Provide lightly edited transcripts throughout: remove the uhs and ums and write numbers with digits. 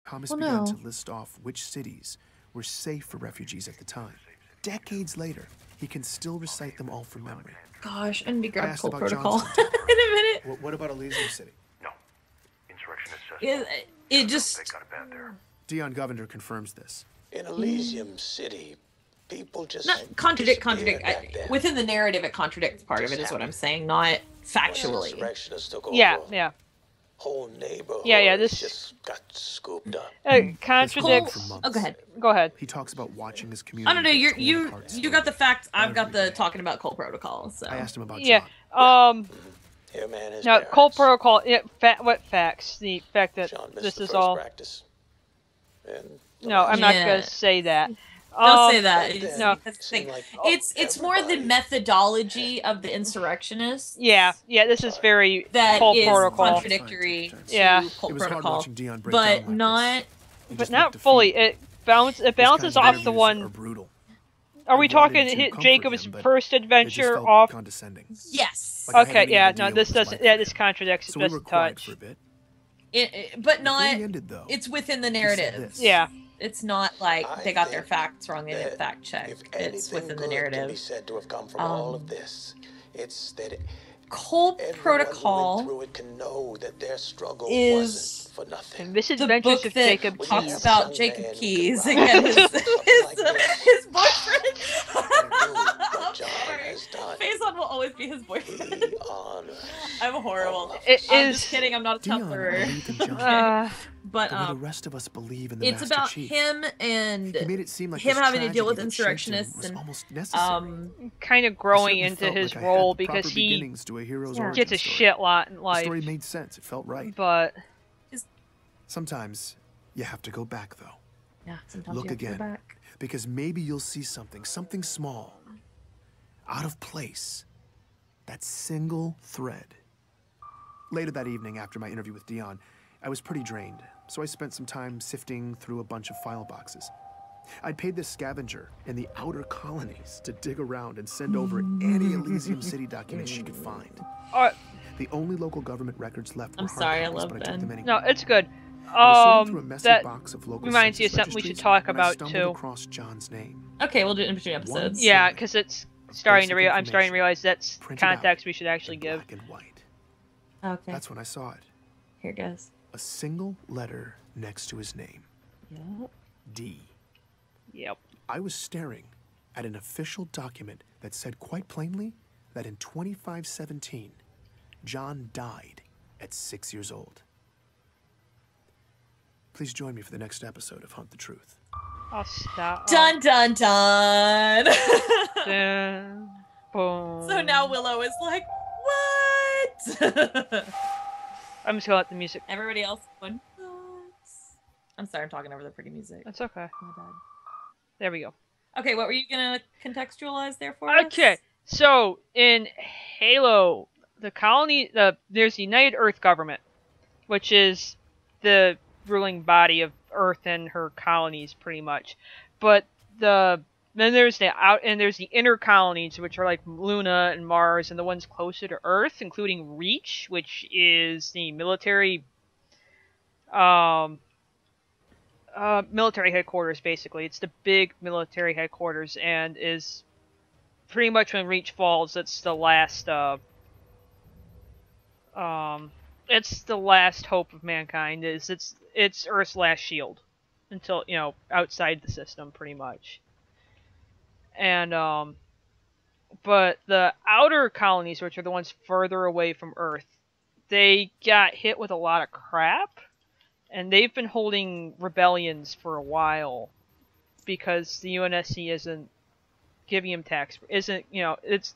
Thomas began to list off which cities were safe for refugees at the time. Decades later, he can still recite them all from memory. Gosh, I need to grab Cole about Protocol in a minute. What about Elysium City? No. Insurrectionists It just... They got it bad there. Dion Govender confirms this. In Elysium City, people just... Not contradict. Within the narrative, it contradicts part of it, is what I'm saying, not factually. Yeah. Whole neighborhood this just got scooped up. Contradicts. Oh, go ahead. Go ahead. He talks about watching his community. I don't know. You got the facts. I've got the talking about Cole Protocol. So I asked him about John. Here, man, now Cole Protocol. What facts? The fact that this is all. Practice. No, I'm not gonna say that. Don't say that. It's more the methodology of the insurrectionists. Yeah, this is very that Cole is Protocol. Contradictory to Cole Protocol, but not fully. It balances off the one. Are we talking Jacob's first adventure off? Yes. Okay, no, this doesn't. Yeah, this contradicts it just a touch. But not. It's within the narrative. Yeah. It's not like they got their facts wrong. They didn't fact check. It's within the narrative. Can be said to have come from all of this. It's that Cole Protocol can know that their struggle is for nothing. The book of that Jacob talks Keyes. about Jacob Keyes again, his boyfriend. Faison will always be his boyfriend. I'm horrible. I'm just kidding. I'm not a Tumblr. But the rest of us believe in the it's about him and him having to deal with insurrectionists and kind of growing into his role because he gets a shit lot in life. The story made sense. It felt right. But sometimes you have to go back, though. Yeah, sometimes look you have again, to go back. Because maybe you'll see something small, out of place. That single thread. Later that evening, after my interview with Dion, I was pretty drained, so I spent some time sifting through a bunch of file boxes. I'd paid this scavenger in the outer colonies to dig around and send over any Elysium City documents she could find. The only local government records left were I hard love copies, but I took them anyway. No, it's good. That reminds me of something we should talk about too. John's name. Okay, we'll do it in between episodes. Yeah, because it's starting to I'm starting to realize that's context we should actually give. Black and white. Okay. That's when I saw it. Here it goes. A single letter next to his name. Yep. D. Yep. I was staring at an official document that said quite plainly that in 2517, John died at 6 years old. Please join me for the next episode of Hunt the Truth. I'll stop. Dun dun dun. Dun, boom. So now Willow is like, what? I'm just gonna let the music. Everybody else going, what? I'm sorry, I'm talking over the pretty music. That's okay. My bad. There we go. Okay, what were you gonna contextualize there for us? Okay, so in Halo, the colony, there's the United Earth Government, which is the ruling body of Earth and her colonies, pretty much. But then there's the inner colonies, which are like Luna and Mars, and the ones closer to Earth, including Reach, which is the military headquarters. Basically, it's the big military headquarters, and is pretty much when Reach falls, it's the last. It's the last hope of mankind. It's Earth's last shield until outside the system, pretty much. And but the outer colonies, which are the ones further away from Earth, they got hit with a lot of crap, and they've been holding rebellions for a while because the UNSC isn't giving them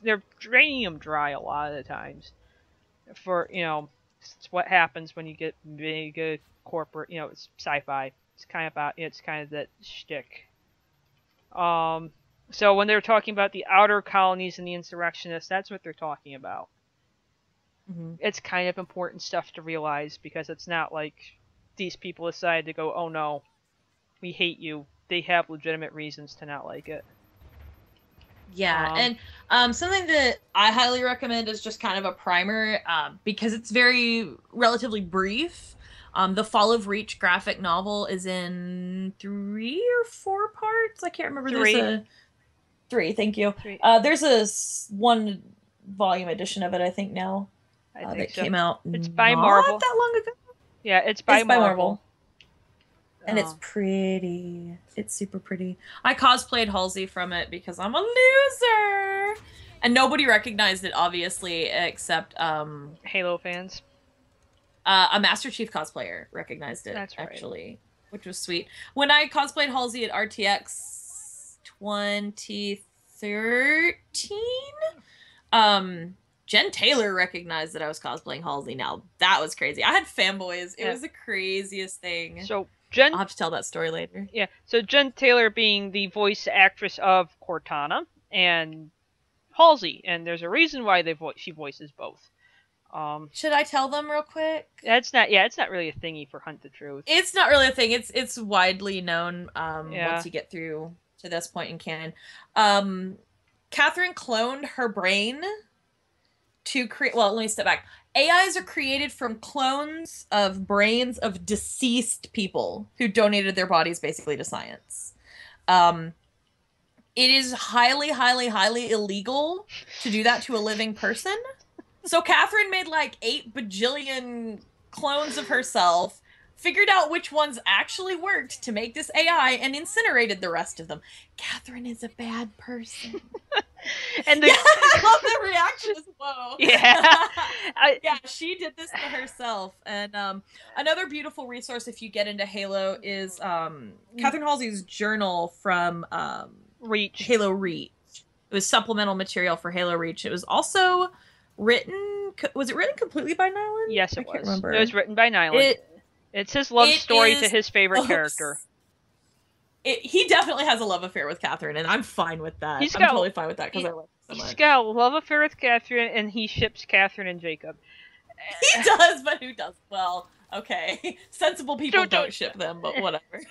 they're draining them dry a lot of the times. It's what happens when you get big corporate, it's sci-fi. It's kind of that shtick. So when they're talking about the outer colonies and the insurrectionists, that's what they're talking about. Mm-hmm. It's kind of important stuff to realize, because it's not like these people decide to go, oh no, we hate you. They have legitimate reasons to not like it. Yeah, and something that I highly recommend is just kind of a primer, because it's relatively brief. The Fall of Reach graphic novel is in 3 or 4 parts. I can't remember. 3. There's a 3. Thank you. 3. There's a 1 volume edition of it, I think now. I think that so. came out. It's by not Marvel. that long ago. Yeah, it's by Marvel. And it's pretty. It's super pretty. I cosplayed Halsey from it because I'm a loser. And nobody recognized it, obviously, except Halo fans. A Master Chief cosplayer recognized it. That's right. Actually, which was sweet. When I cosplayed Halsey at RTX 2013, Jen Taylor recognized that I was cosplaying Halsey. Now that was crazy. I had fanboys. It was the craziest thing. So I'll have to tell that story later. Yeah. So Jen Taylor being the voice actress of Cortana and Halsey, and there's a reason why she voices both. Should I tell them real quick? It's not really a thingy for Hunt the Truth. It's not really a thing. It's widely known once you get through to this point in canon. Catherine cloned her brain to create. Well, let me step back. AIs are created from clones of brains of deceased people who donated their bodies basically to science. It is highly, highly, highly illegal to do that to a living person. So Catherine made like 8 bajillion clones of herself, figured out which ones actually worked to make this AI, and incinerated the rest of them. Catherine is a bad person. And I love the reaction as well. Yeah. Yeah, she did this to herself. And another beautiful resource if you get into Halo is Catherine Halsey's journal from Reach. Halo Reach. It was supplemental material for Halo Reach. It was also was it written completely by Nyland? Yes, I it can't was. remember. It was written by Nyland. It's his love story to his favorite character. He definitely has a love affair with Catherine, and I'm fine with that. I'm totally fine with that because I like her so much. He's got a love affair with Catherine, and he ships Catherine and Jacob. He does, but who does? Well, okay. Sensible people don't ship them, but whatever.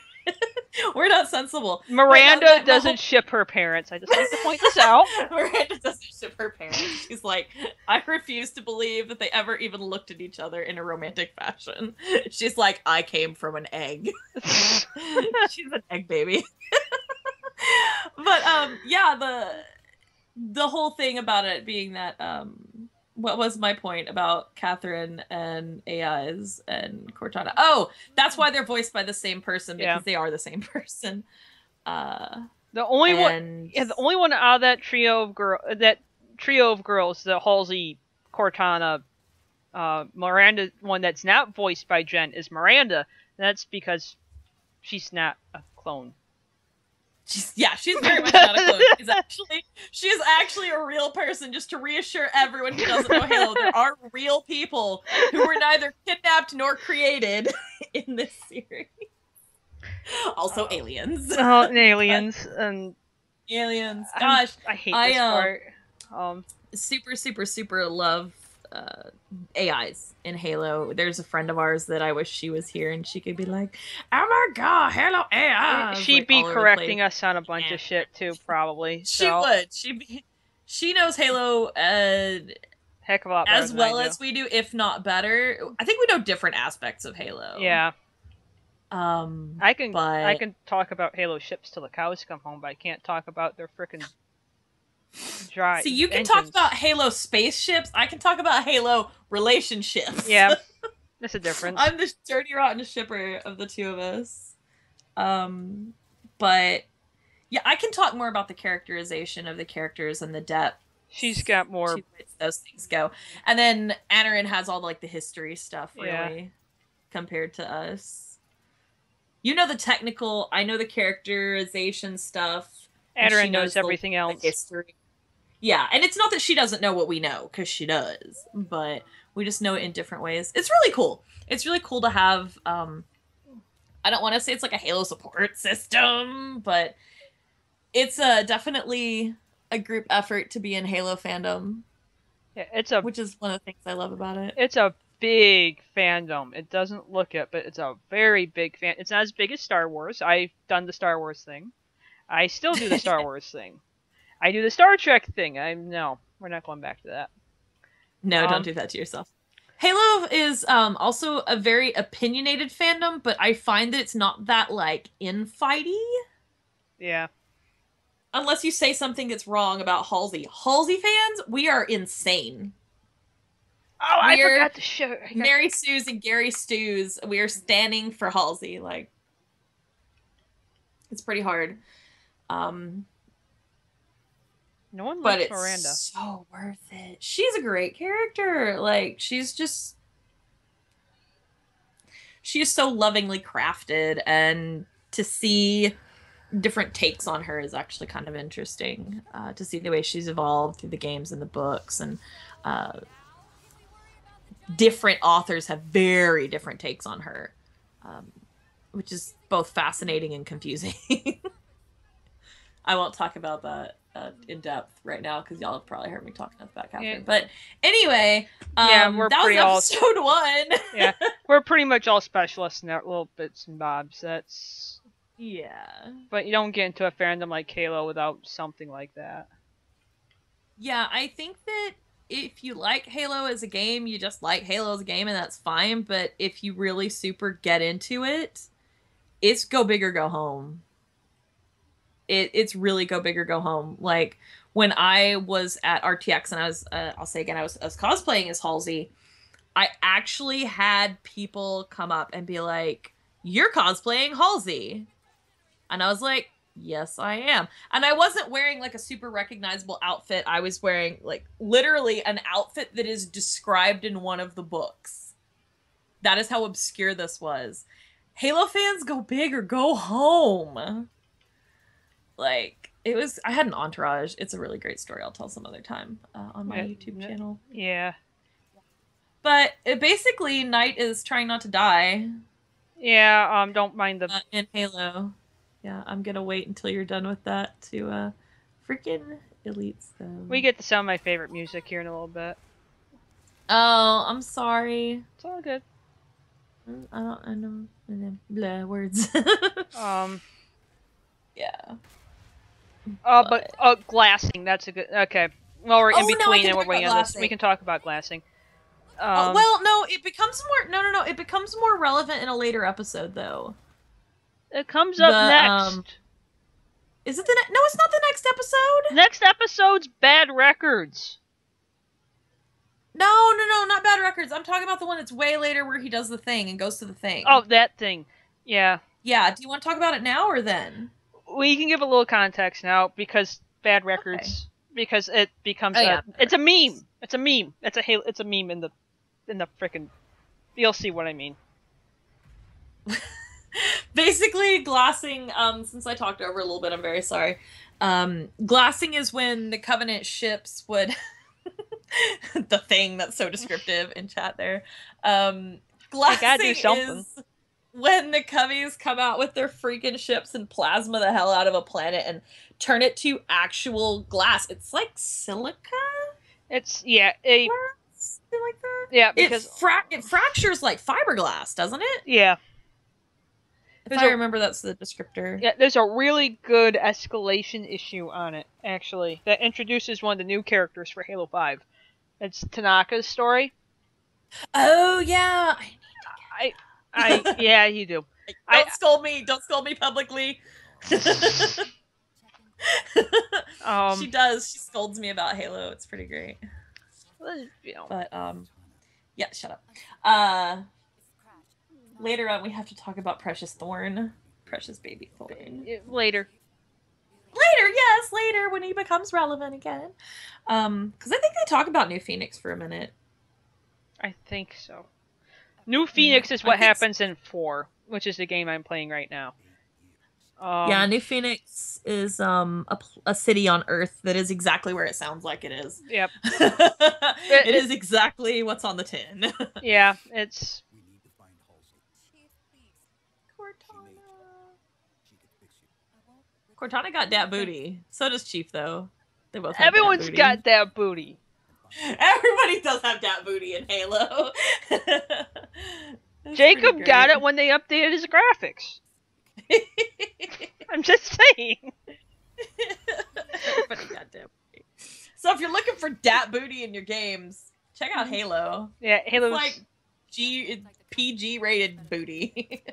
We're not sensible. Miranda doesn't ship her parents. I just like to point this out. Miranda doesn't ship her parents. She's like, I refuse to believe that they ever even looked at each other in a romantic fashion. She's like, I came from an egg. She's an egg baby. But yeah, the whole thing about it being that what was my point about Catherine and AIs and Cortana? Oh, that's why they're voiced by the same person, because they are the same person. The only one out of that trio of girls, the Halsey, Cortana, Miranda one that's not voiced by Jen is Miranda. That's because she's not a clone. She's very much not a clone. She is actually a real person, just to reassure everyone who doesn't know Halo. There are real people who were neither kidnapped nor created in this series. Also aliens. And aliens. Aliens. Gosh. I hate this part. Super, super, super love AIs in Halo. There's a friend of ours that I wish she was here and she could be like, oh my god, Halo AI. She'd be correcting us on a bunch of shit too, probably. She would. She knows Halo heck of a lot better as well as we do, if not better. I think we know different aspects of Halo. Yeah. I can but... talk about Halo ships till the cows come home, but I can't talk about their frickin' dry. See, you can talk about Halo spaceships. I can talk about Halo relationships. Yeah, that's a difference. I'm the dirty, rotten shipper of the two of us. But yeah, I can talk more about the characterization of the characters and the depth. She's got more. Those things go, and then Anarin has all like the history stuff, really, compared to us. You know the technical. I know the characterization stuff. Anarin knows everything else. History. Yeah, and it's not that she doesn't know what we know, because she does, but we just know it in different ways. It's really cool. It's really cool to have, I don't want to say it's like a Halo support system, but it's definitely a group effort to be in Halo fandom. Yeah, which is one of the things I love about it. It's a big fandom. It doesn't look it, but it's a very big fan. It's not as big as Star Wars. I've done the Star Wars thing. I still do the Star Wars thing. I do the Star Trek thing. No, we're not going back to that. No, don't do that to yourself. Halo is also a very opinionated fandom, but I find that it's not that like infighty. Yeah. Unless you say something that's wrong about Halsey. Halsey fans, we are insane. Oh, I We're forgot to show. Mary Sue's and Gary Stu's. We are standing for Halsey. Like, it's pretty hard. No one But likes it's Miranda. so worth it. She's a great character. Like, she is so lovingly crafted, and to see different takes on her is actually kind of interesting. To see the way she's evolved through the games and the books, and different authors have very different takes on her, which is both fascinating and confusing. I won't talk about that in depth right now because y'all have probably heard me talking about Catherine. Yeah. But anyway, we're that pretty was episode 1. Yeah, we're pretty much all specialists in our little bits and bobs. That's yeah. But you don't get into a fandom like Halo without something like that. Yeah, I think that if you like Halo as a game, you just like Halo as a game, and that's fine. But if you really super get into it, it's go big or go home. It's really go big or go home. Like, when I was at RTX and I was, I'll say again, I was cosplaying as Halsey, I actually had people come up and be like, "You're cosplaying Halsey." And I was like, "Yes, I am." And I wasn't wearing like a super recognizable outfit. I was wearing like literally an outfit that is described in one of the books. That is how obscure this was. Halo fans, go big or go home. Like, it was, I had an entourage. It's a really great story. I'll tell some other time on my YouTube channel. Yeah. But basically, Knight is trying not to die. Yeah, don't mind the... in Halo. Yeah, I'm gonna wait until you're done with that to freaking elites them. We get to some of my favorite music here in a little bit. Oh, I'm sorry. It's all good. I know. Blah, words. Yeah. But glassing, that's a good... Okay. Well, we're in between and we're waiting on this. We can talk about glassing. Well, no, it becomes more... No. It becomes more relevant in a later episode, though. It comes up next. Is it the No, it's not the next episode. Next episode's Bad Records. No, not Bad Records. I'm talking about the one that's way later where he does the thing and goes to the thing. Oh, that thing. Yeah. Yeah, do you want to talk about it now or then? We can give a little context now because Bad Records, because it becomes it's a meme. It's a meme. It's a meme in the frickin'. You'll see what I mean. Basically, glassing, since I talked over a little bit, I'm very sorry. Glassing is when the Covenant ships would... the thing that's so descriptive in chat there. Glassing is when the Coveys come out with their freaking ships and plasma the hell out of a planet and turn it to actual glass. It's like silica? It's, something like that? Yeah, because... It fractures like fiberglass, doesn't it? Yeah. If I remember, that's the descriptor. Yeah, there's a really good escalation issue on it, actually, that introduces one of the new characters for Halo 5. It's Tanaka's story. Oh, yeah. Yeah, you do. Don't scold me. Don't scold me publicly. She does. She scolds me about Halo. It's pretty great. You know. But, yeah, shut up. Later on, we have to talk about Precious Thorn. Precious baby Thorn. Later. Yes, later, when he becomes relevant again. Because I think they talk about New Phoenix for a minute. I think so. New Phoenix is what happens in 4, which is the game I'm playing right now. Yeah, New Phoenix is a city on Earth that is exactly where it sounds like it is. Yep. It is exactly what's on the tin. Yeah, it's... Cortana got that booty. So does Chief, though. They both have Everyone's got that booty. Everybody does have that booty in Halo. Jacob got it when they updated his graphics. I'm just saying. Everybody got that booty. So if you're looking for dat booty in your games, Check out Halo. Yeah, Halo's It's like PG rated booty.